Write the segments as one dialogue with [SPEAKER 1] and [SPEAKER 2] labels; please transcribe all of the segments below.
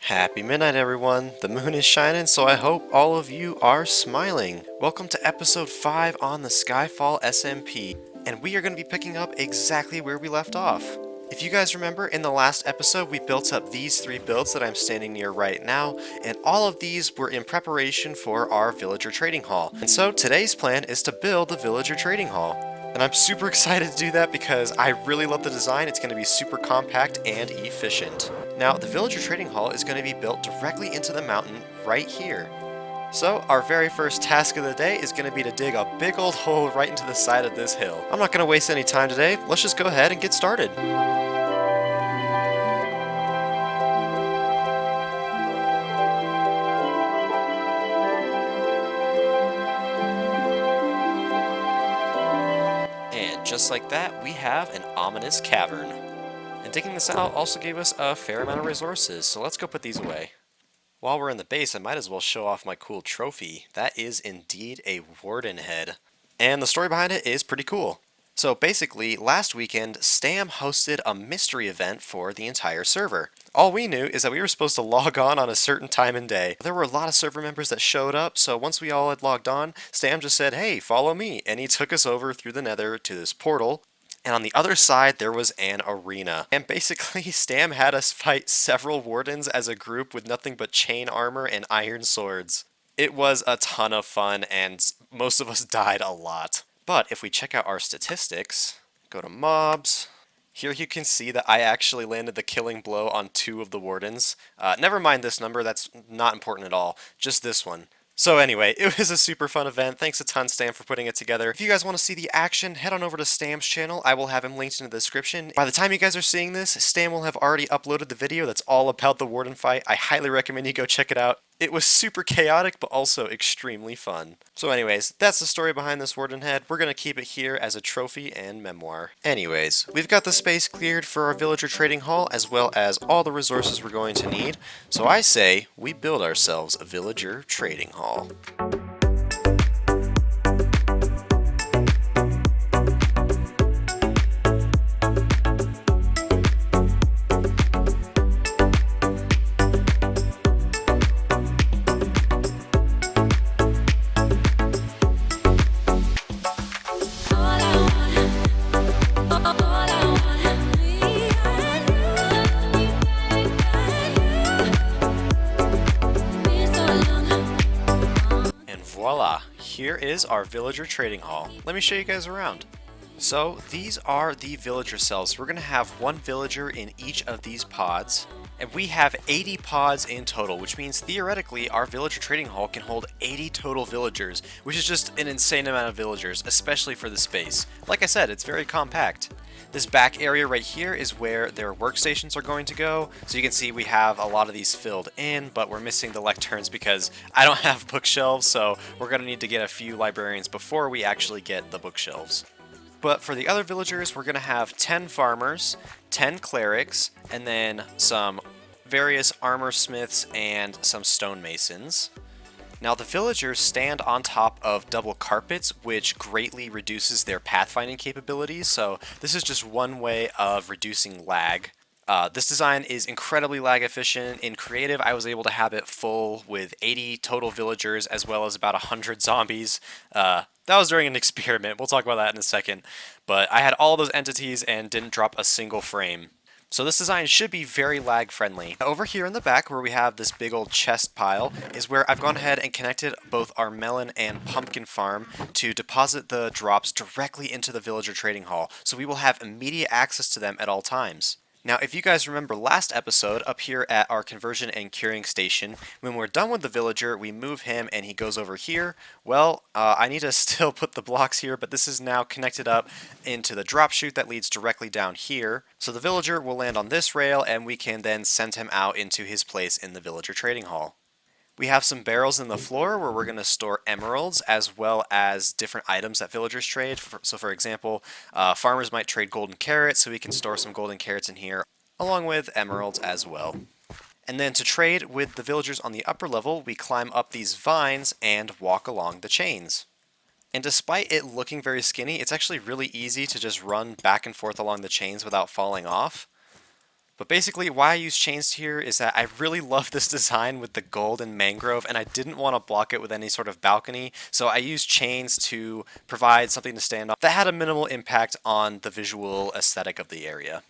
[SPEAKER 1] Happy midnight, everyone. The moon is shining, so I hope all of you are smiling. Welcome to episode 5 on the Skyfall SMP, and we are going to be picking up exactly where we left off. If you guys remember, in the last episode, we built up these 3 builds that I'm standing near right now, and all of these were in preparation for our villager trading hall. And so today's plan is to build the villager trading hall. And I'm super excited to do that because I really love the design. It's going to be super compact and efficient. Now, the villager trading hall is going to be built directly into the mountain right here. So, our very first task of the day is going to be to dig a big old hole right into the side of this hill. I'm not going to waste any time today. Let's just go ahead and get started. And just like that, we have an ominous cavern. And digging this out also gave us a fair amount of resources, so let's go put these away. While we're in the base, I might as well show off my cool trophy. That is indeed a warden head. And the story behind it is pretty cool. So basically, last weekend, Stam hosted a mystery event for the entire server. All we knew is that we were supposed to log on a certain time and day. There were a lot of server members that showed up, so once we all had logged on, Stam just said, "Hey, follow me," and he took us over through the nether to this portal. And on the other side, there was an arena. And basically, Stam had us fight several wardens as a group with nothing but chain armor and iron swords. It was a ton of fun, and most of us died a lot. But if we check out our statistics, go to mobs, here you can see that I actually landed the killing blow on 2 of the wardens. Never mind this number, that's not important at all, just this one. So anyway, it was a super fun event. Thanks a ton, Stam, for putting it together. If you guys want to see the action, head on over to Stam's channel. I will have him linked in the description. By the time you guys are seeing this, Stam will have already uploaded the video that's all about the Warden fight. I highly recommend you go check it out. It was super chaotic, but also extremely fun. So anyways, that's the story behind this Warden head. We're going to keep it here as a trophy and memoir. Anyways, we've got the space cleared for our villager trading hall, as well as all the resources we're going to need. So I say we build ourselves a villager trading hall. Voila, here is our villager trading hall. Let me show you guys around. So these are the villager cells. We're going to have 1 villager in each of these pods, and we have 80 pods in total, which means theoretically our villager trading hall can hold 80 total villagers, which is just an insane amount of villagers, especially for the space. Like I said, it's very compact. This back area right here is where their workstations are going to go. So you can see we have a lot of these filled in, but we're missing the lecterns because I don't have bookshelves, so we're going to need to get a few librarians before we actually get the bookshelves. But for the other villagers, we're going to have 10 farmers, 10 clerics, and then some various armor smiths and some stonemasons. Now the villagers stand on top of double carpets, which greatly reduces their pathfinding capabilities, so this is just one way of reducing lag. This design is incredibly lag efficient. In creative, I was able to have it full with 80 total villagers as well as about 100 zombies. That was during an experiment, we'll talk about that in a second, but I had all those entities and didn't drop a single frame. So this design should be very lag friendly. Over here in the back where we have this big old chest pile is where I've gone ahead and connected both our melon and pumpkin farm to deposit the drops directly into the villager trading hall, so we will have immediate access to them at all times. Now, if you guys remember last episode up here at our conversion and curing station, when we're done with the villager, we move him and he goes over here. Well, I need to still put the blocks here, but this is now connected up into the drop chute that leads directly down here. So the villager will land on this rail and we can then send him out into his place in the villager trading hall. We have some barrels in the floor where we're going to store emeralds as well as different items that villagers trade. So for example, farmers might trade golden carrots, so we can store some golden carrots in here along with emeralds as well. And then to trade with the villagers on the upper level, we climb up these vines and walk along the chains. And despite it looking very skinny, it's actually really easy to just run back and forth along the chains without falling off. But basically, why I use chains here is that I really love this design with the gold and mangrove, and I didn't want to block it with any sort of balcony, so I used chains to provide something to stand on that had a minimal impact on the visual aesthetic of the area.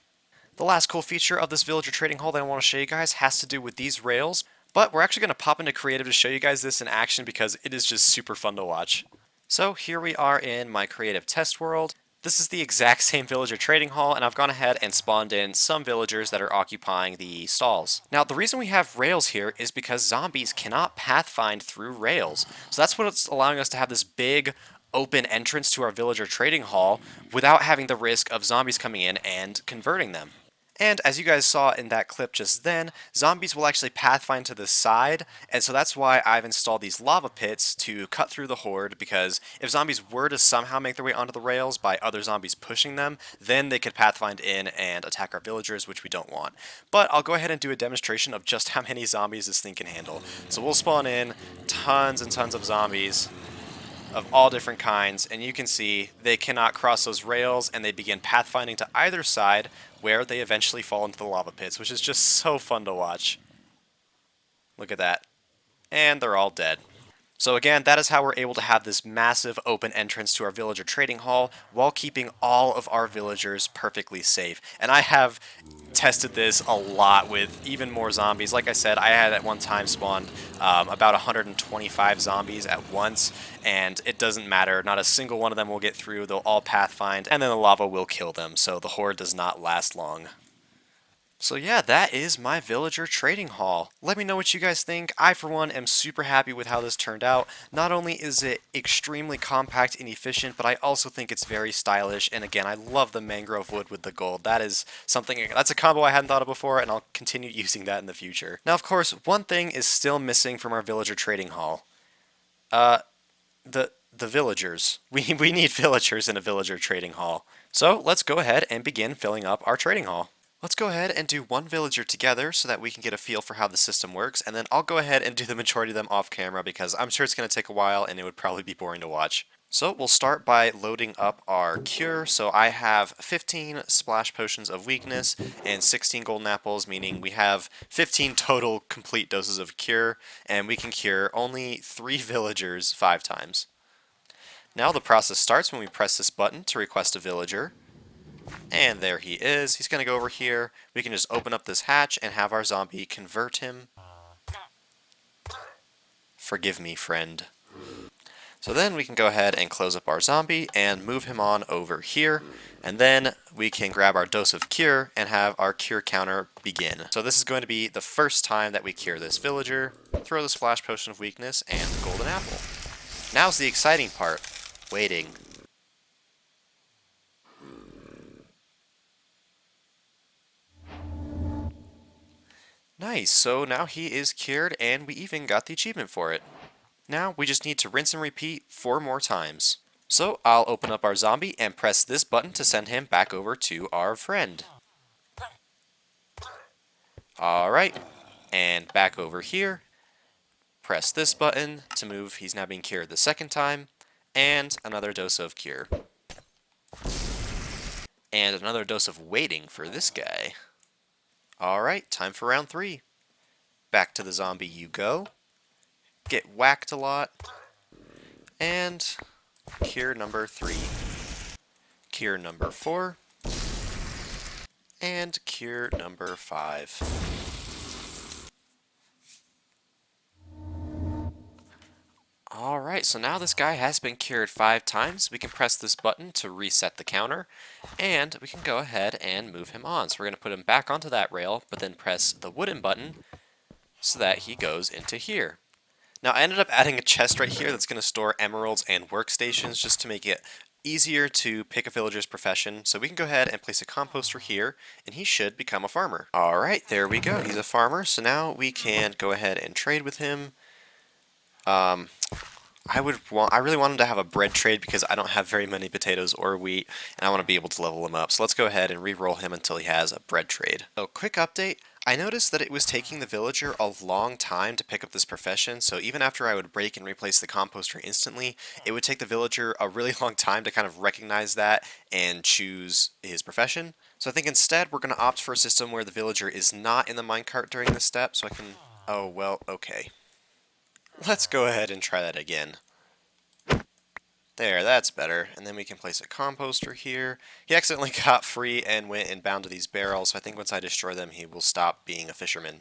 [SPEAKER 1] The last cool feature of this villager trading hall that I want to show you guys has to do with these rails, but we're actually going to pop into creative to show you guys this in action because it is just super fun to watch. So here we are in my creative test world. This is the exact same villager trading hall, and I've gone ahead and spawned in some villagers that are occupying the stalls. Now, the reason we have rails here is because zombies cannot pathfind through rails. So that's what's allowing us to have this big open entrance to our villager trading hall without having the risk of zombies coming in and converting them. And as you guys saw in that clip just then, zombies will actually pathfind to the side, and so that's why I've installed these lava pits to cut through the horde, because if zombies were to somehow make their way onto the rails by other zombies pushing them, then they could pathfind in and attack our villagers, which we don't want. But I'll go ahead and do a demonstration of just how many zombies this thing can handle. So we'll spawn in tons and tons of zombies of all different kinds, and you can see they cannot cross those rails, and they begin pathfinding to either side, where they eventually fall into the lava pits, which is just so fun to watch. Look at that. And they're all dead. So again, that is how we're able to have this massive open entrance to our villager trading hall while keeping all of our villagers perfectly safe. And I have tested this a lot with even more zombies. Like I said, I had at one time spawned about 125 zombies at once, and it doesn't matter. Not a single one of them will get through. They'll all pathfind, and then the lava will kill them, so the horde does not last long. So yeah, that is my villager trading hall. Let me know what you guys think. I, for one, am super happy with how this turned out. Not only is it extremely compact and efficient, but I also think it's very stylish. And again, I love the mangrove wood with the gold. That is something, that's a combo I hadn't thought of before, and I'll continue using that in the future. Now, of course, one thing is still missing from our villager trading hall. The villagers. We need villagers in a villager trading hall. So let's go ahead and begin filling up our trading hall. Let's go ahead and do one villager together so that we can get a feel for how the system works, and then I'll go ahead and do the majority of them off camera because I'm sure it's going to take a while and it would probably be boring to watch. So we'll start by loading up our cure. So I have 15 splash potions of weakness and 16 golden apples, meaning we have 15 total complete doses of cure, and we can cure only 3 villagers 5 times. Now the process starts when we press this button to request a villager. And there he is. He's going to go over here. We can just open up this hatch and have our zombie convert him. Forgive me, friend. So then we can go ahead and close up our zombie and move him on over here. And then we can grab our dose of cure and have our cure counter begin. So this is going to be the first time that we cure this villager. Throw the splash potion of weakness and the golden apple. Now's the exciting part. Waiting. Nice, so now he is cured and we even got the achievement for it. Now we just need to rinse and repeat 4 more times. So I'll open up our zombie and press this button to send him back over to our friend. Alright, and back over here. Press this button to move. He's now being cured the second time. And another dose of cure. And another dose of waiting for this guy. Alright, time for round 3. Back to the zombie you go. Get whacked a lot. And cure number 3. Cure number 4. And cure number 5. Alright, so now this guy has been cured 5 times. We can press this button to reset the counter, and we can go ahead and move him on. So we're going to put him back onto that rail, but then press the wooden button so that he goes into here. Now I ended up adding a chest right here that's going to store emeralds and workstations just to make it easier to pick a villager's profession. So we can go ahead and place a composter here, and he should become a farmer. Alright, there we go. He's a farmer, so now we can go ahead and trade with him. I really want him to have a bread trade because I don't have very many potatoes or wheat, and I want to be able to level him up. So let's go ahead and re-roll him until he has a bread trade. So quick update. I noticed that it was taking the villager a long time to pick up this profession, so even after I would break and replace the composter instantly, it would take the villager a really long time to kind of recognize that and choose his profession. So I think instead we're going to opt for a system where the villager is not in the minecart during this step, so I can... Oh, well, okay. Let's go ahead and try that again. There, that's better. And then we can place a composter here. He accidentally got free and went and bound to these barrels, so I think once I destroy them, he will stop being a fisherman.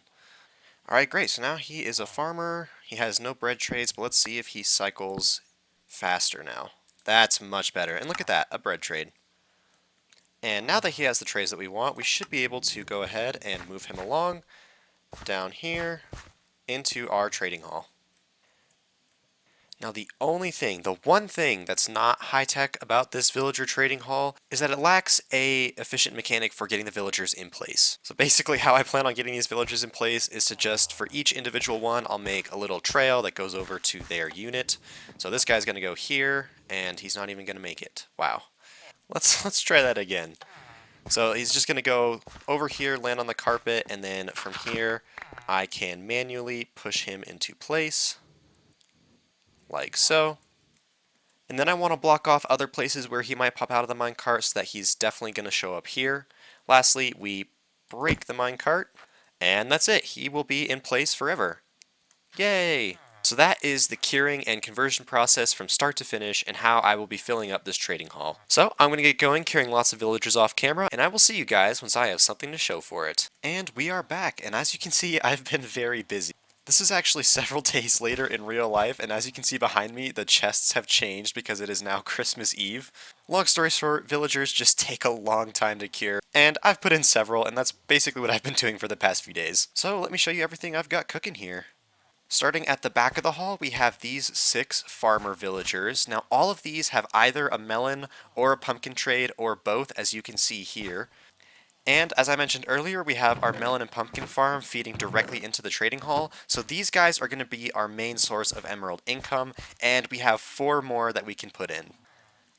[SPEAKER 1] Alright, great. So now he is a farmer. He has no bread trades, but let's see if he cycles faster now. That's much better. And look at that, a bread trade. And now that he has the trays that we want, we should be able to go ahead and move him along down here into our trading hall. Now the one thing that's not high-tech about this villager trading hall is that it lacks a efficient mechanic for getting the villagers in place. So basically how I plan on getting these villagers in place is to just, for each individual one, I'll make a little trail that goes over to their unit. So this guy's going to go here, and he's not even going to make it. Wow. Let's try that again. So he's just going to go over here, land on the carpet, and then from here I can manually push him into place. Like so. And then I want to block off other places where he might pop out of the minecart so that he's definitely going to show up here. Lastly, we break the minecart, and that's it. He will be in place forever. Yay! So that is the curing and conversion process from start to finish and how I will be filling up this trading hall. So I'm going to get going curing lots of villagers off camera, and I will see you guys once I have something to show for it. And we are back, and as you can see, I've been very busy. This is actually several days later in real life, and as you can see behind me, the chests have changed because it is now Christmas Eve. Long story short, villagers just take a long time to cure, and I've put in several, and that's basically what I've been doing for the past few days. So let me show you everything I've got cooking here. Starting at the back of the hall, we have these 6 farmer villagers. Now all of these have either a melon or a pumpkin trade, or both, as you can see here. And as I mentioned earlier, we have our melon and pumpkin farm feeding directly into the trading hall. So these guys are going to be our main source of emerald income, and we have 4 more that we can put in.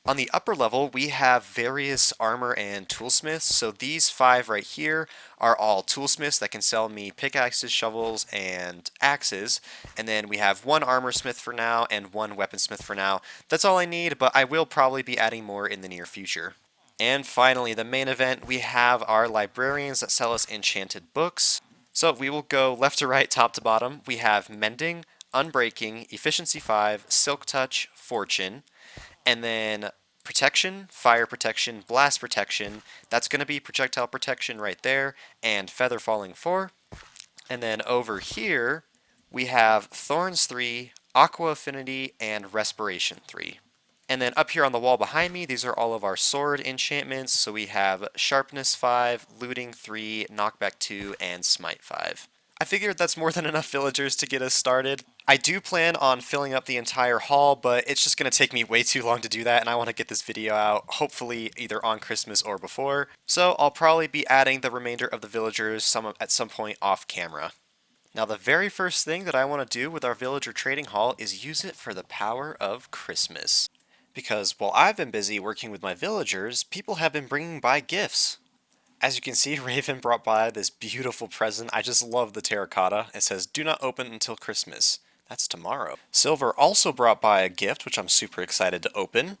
[SPEAKER 1] On the upper level, we have various armor and toolsmiths. So these 5 right here are all toolsmiths that can sell me pickaxes, shovels, and axes. And then we have 1 armor smith for now and 1 weaponsmith for now. That's all I need, but I will probably be adding more in the near future. And finally, the main event, we have our librarians that sell us enchanted books. So we will go left to right, top to bottom. We have Mending, Unbreaking, Efficiency 5, Silk Touch, Fortune, and then Protection, Fire Protection, Blast Protection. That's going to be Projectile Protection right there, and Feather Falling 4. And then over here, we have Thorns 3, Aqua Affinity, and Respiration 3. And then up here on the wall behind me, these are all of our sword enchantments. So we have Sharpness 5, Looting 3, Knockback 2, and Smite 5. I figured that's more than enough villagers to get us started. I do plan on filling up the entire hall, but it's just going to take me way too long to do that, and I want to get this video out, hopefully either on Christmas or before. So I'll probably be adding the remainder of the villagers at some point off camera. Now the very first thing that I want to do with our villager trading hall is use it for the power of Christmas. Because while I've been busy working with my villagers, people have been bringing by gifts. As you can see, Raven brought by this beautiful present. I just love the terracotta. It says, "Do not open until Christmas." That's tomorrow. Silver also brought by a gift, which I'm super excited to open.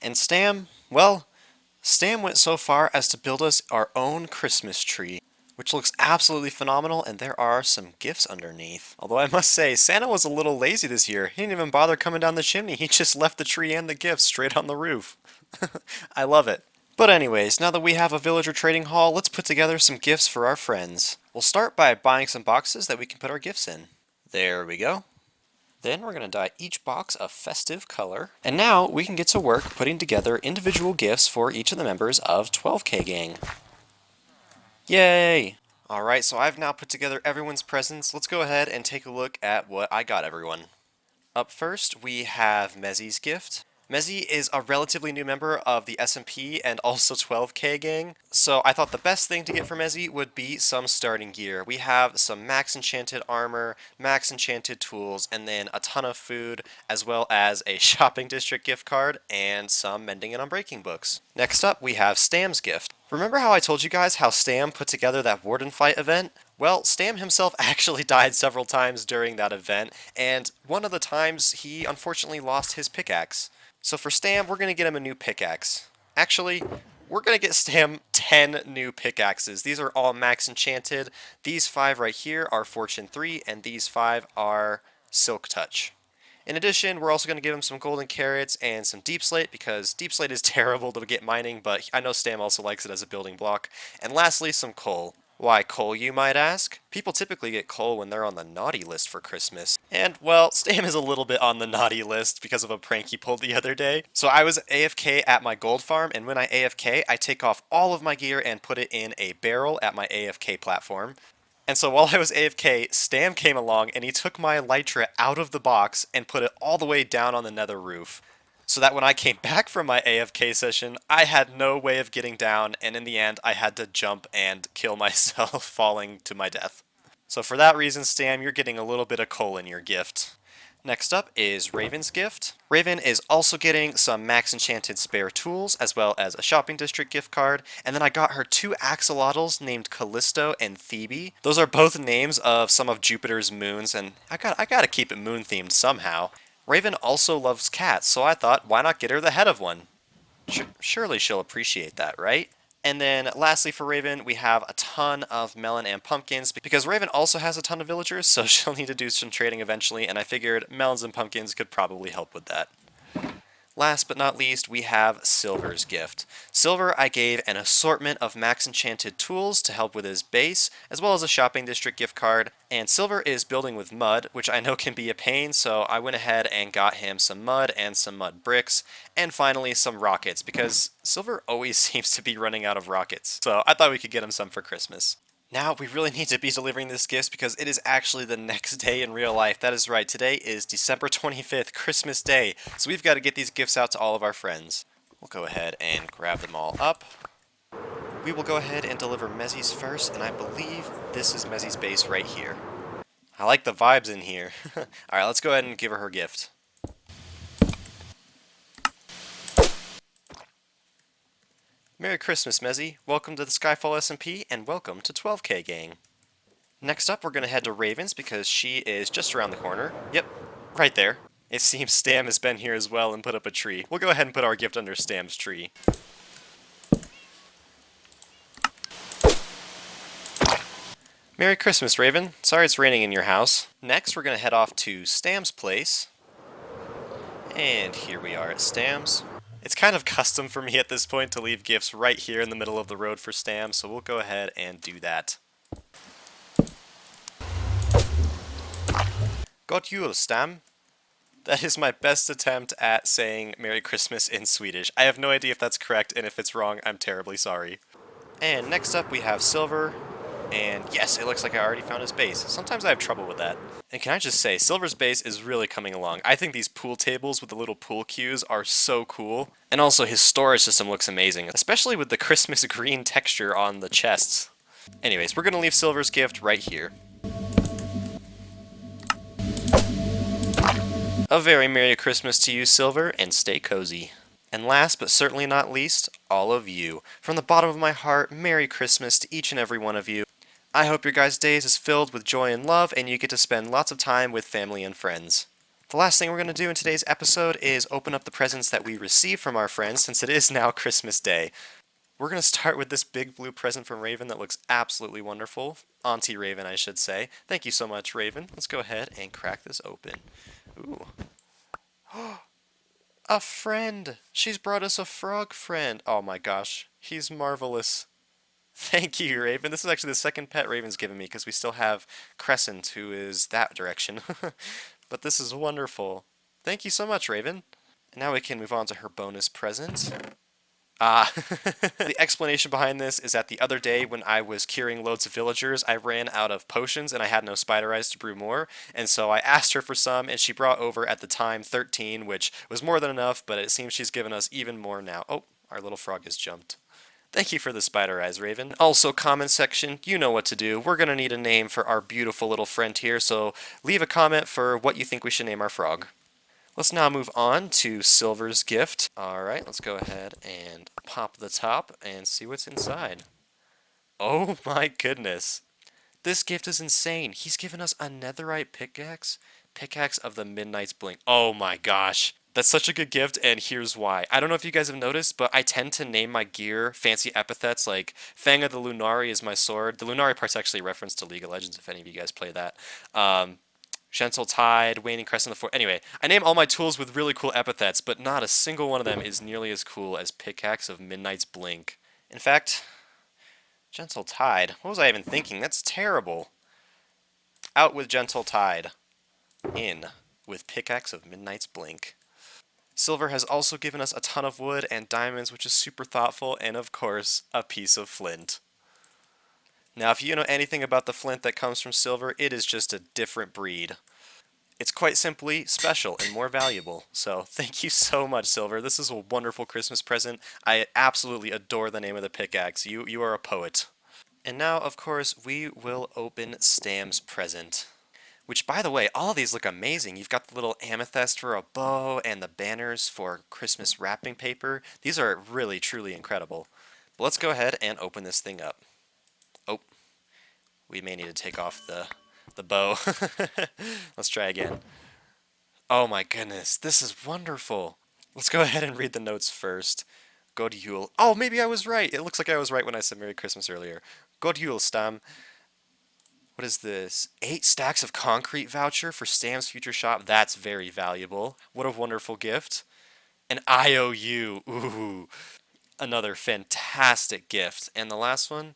[SPEAKER 1] And Stam, well, Stam went so far as to build us our own Christmas tree, which looks absolutely phenomenal, and there are some gifts underneath. Although I must say, Santa was a little lazy this year. He didn't even bother coming down the chimney. He just left the tree and the gifts straight on the roof. I love it. But anyways, now that we have a villager trading hall, let's put together some gifts for our friends. We'll start by buying some boxes that we can put our gifts in. There we go. Then we're going to dye each box a festive color. And now we can get to work putting together individual gifts for each of the members of 12K Gang. Yay! Alright, so I've now put together everyone's presents. Let's go ahead and take a look at what I got everyone. Up first, we have Mezzy's gift. Mezzy is a relatively new member of the SMP and also 12K Gang, so I thought the best thing to get for Mezzy would be some starting gear. We have some max enchanted armor, max enchanted tools, and then a ton of food, as well as a shopping district gift card and some mending and unbreaking books. Next up, we have Stam's gift. Remember how I told you guys how Stam put together that warden fight event? Well, Stam himself actually died several times during that event, and one of the times he unfortunately lost his pickaxe. So for Stam, we're going to get him a new pickaxe. Actually, we're going to get Stam 10 new pickaxes. These are all max enchanted. These 5 right here are Fortune 3, and these 5 are Silk Touch. In addition, we're also going to give him some golden carrots and some deep slate, because deep slate is terrible to get mining, but I know Stam also likes it as a building block. And lastly, some coal. Why coal, you might ask? People typically get coal when they're on the naughty list for Christmas. And, well, Stam is a little bit on the naughty list because of a prank he pulled the other day. So I was AFK at my gold farm, and when I AFK, I take off all of my gear and put it in a barrel at my AFK platform. And so while I was AFK, Stam came along and he took my elytra out of the box and put it all the way down on the nether roof. So that when I came back from my AFK session, I had no way of getting down, and in the end, I had to jump and kill myself falling to my death. So for that reason, Stam, you're getting a little bit of coal in your gift. Next up is Raven's gift. Raven is also getting some max enchanted spare tools, as well as a shopping district gift card, and then I got her 2 axolotls named Callisto and Thebe. Those are both names of some of Jupiter's moons, and I gotta keep it moon themed somehow. Raven also loves cats, so I thought, why not get her the head of one? Surely she'll appreciate that, right? And then lastly for Raven, we have a ton of melon and pumpkins, because Raven also has a ton of villagers, so she'll need to do some trading eventually, and I figured melons and pumpkins could probably help with that. Last but not least, we have Silver's gift. Silver, I gave an assortment of max enchanted tools to help with his base, as well as a shopping district gift card. And Silver is building with mud, which I know can be a pain, so I went ahead and got him some mud and some mud bricks, and finally some rockets, because Silver always seems to be running out of rockets. So I thought we could get him some for Christmas. Now, we really need to be delivering this gift because it is actually the next day in real life. That is right, today is December 25th, Christmas Day, so we've got to get these gifts out to all of our friends. We'll go ahead and grab them all up. We will go ahead and deliver Mezzy's first, and I believe this is Mezzy's base right here. I like the vibes in here. Alright, let's go ahead and give her gift. Merry Christmas, Mezzy. Welcome to the Skyfall SMP, and welcome to 12K Gang. Next up, we're going to head to Raven's because she is just around the corner. Yep, right there. It seems Stam has been here as well and put up a tree. We'll go ahead and put our gift under Stam's tree. Merry Christmas, Raven. Sorry it's raining in your house. Next, we're going to head off to Stam's place. And here we are at Stam's. It's kind of custom for me at this point to leave gifts right here in the middle of the road for Stam, so we'll go ahead and do that. God jul, Stam. That is my best attempt at saying Merry Christmas in Swedish. I have no idea if that's correct, and if it's wrong, I'm terribly sorry. And next up we have Silver. And yes, it looks like I already found his base. Sometimes I have trouble with that. And can I just say, Silver's base is really coming along. I think these pool tables with the little pool cues are so cool. And also his storage system looks amazing, especially with the Christmas green texture on the chests. Anyways, we're going to leave Silver's gift right here. A very Merry Christmas to you, Silver, and stay cozy. And last but certainly not least, all of you. From the bottom of my heart, Merry Christmas to each and every one of you. I hope your guys' days is filled with joy and love, and you get to spend lots of time with family and friends. The last thing we're going to do in today's episode is open up the presents that we received from our friends, since it is now Christmas Day. We're going to start with this big blue present from Raven that looks absolutely wonderful. Auntie Raven, I should say. Thank you so much, Raven. Let's go ahead and crack this open. Ooh. A friend! She's brought us a frog friend. Oh my gosh, he's marvelous. Thank you, Raven. This is actually the second pet Raven's given me, because we still have Crescent, who is that direction. But this is wonderful. Thank you so much, Raven. And now we can move on to her bonus present. The explanation behind this is that the other day when I was curing loads of villagers, I ran out of potions and I had no spider eyes to brew more, and so I asked her for some, and she brought over at the time 13, which was more than enough, but it seems she's given us even more now. Oh, our little frog has jumped. Thank you for the spider eyes, Raven. Also, comment section, you know what to do. We're going to need a name for our beautiful little friend here, so leave a comment for what you think we should name our frog. Let's now move on to Silver's gift. Alright, let's go ahead and pop the top and see what's inside. Oh my goodness. This gift is insane. He's given us a netherite pickaxe, Pickaxe of the Midnight's Blink. Oh my gosh. That's such a good gift, and here's why. I don't know if you guys have noticed, but I tend to name my gear fancy epithets, like Fang of the Lunari is my sword. The Lunari part's actually a reference to League of Legends, if any of you guys play that. Gentle Tide, Waning Crest in the Fort. Anyway, I name all my tools with really cool epithets, but not a single one of them is nearly as cool as Pickaxe of Midnight's Blink. In fact, Gentle Tide. What was I even thinking? That's terrible. Out with Gentle Tide. In with Pickaxe of Midnight's Blink. Silver has also given us a ton of wood and diamonds, which is super thoughtful, and of course, a piece of flint. Now, if you know anything about the flint that comes from silver, it is just a different breed. It's quite simply special and more valuable. So thank you so much, Silver. This is a wonderful Christmas present. I absolutely adore the name of the pickaxe. You are a poet. And now, of course, we will open Stam's present. Which, by the way, all of these look amazing. You've got the little amethyst for a bow and the banners for Christmas wrapping paper. These are really, truly incredible. But let's go ahead and open this thing up. Oh, we may need to take off the bow. Let's try again. Oh my goodness, this is wonderful. Let's go ahead and read the notes first. God Yule. Oh, maybe I was right. It looks like I was right when I said Merry Christmas earlier. God Yule, Stam. What is this? 8 stacks of concrete voucher for Stam's future shop. That's very valuable. What a wonderful gift. An IOU. Ooh. Another fantastic gift. And the last one,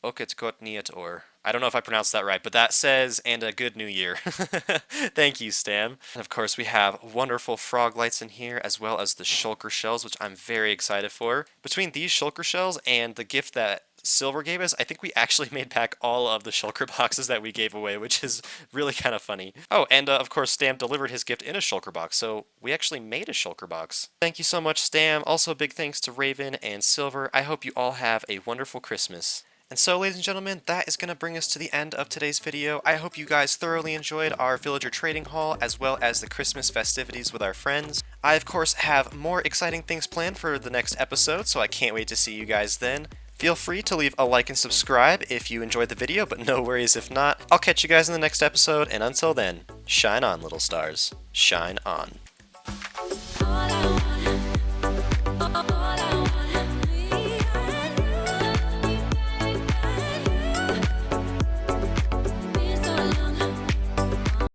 [SPEAKER 1] Oket Kotniat or. I don't know if I pronounced that right, but that says, and a good new year. Thank you, Stam. And of course, we have wonderful frog lights in here, as well as the shulker shells, which I'm very excited for. Between these shulker shells and the gift that Silver gave us, I think we actually made back all of the shulker boxes that we gave away, which is really kind of funny. Oh, and of course, Stam delivered his gift in a shulker box, so we actually made a shulker box. Thank you so much, Stam. Also, big thanks to Raven and Silver. I hope you all have a wonderful Christmas. And so, ladies and gentlemen, that is going to bring us to the end of today's video. I hope you guys thoroughly enjoyed our villager trading haul, as well as the Christmas festivities with our friends. I, of course, have more exciting things planned for the next episode, so I can't wait to see you guys then. Feel free to leave a like and subscribe if you enjoyed the video, but no worries if not. I'll catch you guys in the next episode, and until then, shine on, little stars. Shine on.